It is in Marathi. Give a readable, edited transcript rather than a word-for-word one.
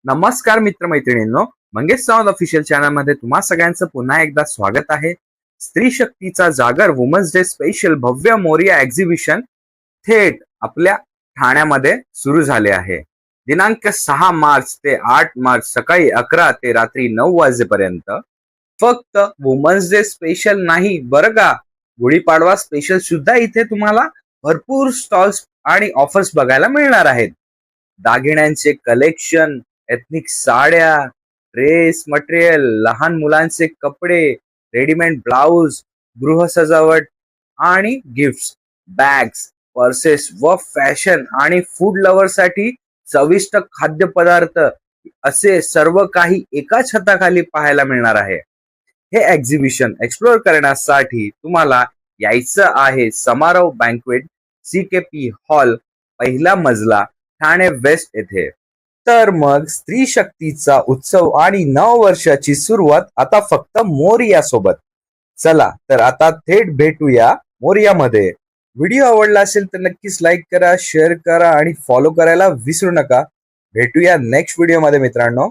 नमस्कार मित्रमैत्रिणींनो, मंगेश सावंत ऑफिशियल चॅनल मध्ये तुम्हा सगळ्यांचं पुन्हा एकदा स्वागत आहे. स्त्री शक्तीचा जागर वुमन्स डे स्पेशल भव्य मोरिया एक्झिबिशन थेट आपल्या ठाण्यामध्ये सुरू झाले आहे. दिनांक 6 मार्च ते 8 मार्च सकाळी 11 ते रात्री 9 वाजेपर्यंत. फक्त वुमन्स डे स्पेशल नाही बरं का, गुढीपाडवा स्पेशल सुद्धा इथे तुम्हाला भरपूर स्टॉल्स आणि ऑफर्स बघायला मिळणार आहेत. दागिन्यांचे कलेक्शन, एथनिक साड्या, ड्रेस मटेरियल, लहान मुलांचे कपडे, रेडीमेड ब्लाउज, गृह सजावट आणि गिफ्ट्स, बॅग्स, पर्सेस व फॅशन आणि फूड लवर साठी चविष्ट खाद्यपदार्थ असे सर्व काही एका छताखाली पाहायला मिळणार आहे. हे एक्झिबिशन एक्सप्लोअर करण्यासाठी तुम्हाला यायचं आहे समारोह बँक्वेट CKP हॉल, पहिला मजला, ठाणे वेस्ट येथे. तर मग स्त्री शक्तीचा उत्सव आणि नववर्षाची सुरुवात आता फक्त मोरिया सोबत. चला तर आता थेट भेटूया मोरियामध्ये. व्हिडिओ आवडला असेल तर नक्कीच लाईक करा, शेअर करा आणि फॉलो करायला विसरू नका. भेटूया नेक्स्ट व्हिडिओ मध्ये मित्रांनो.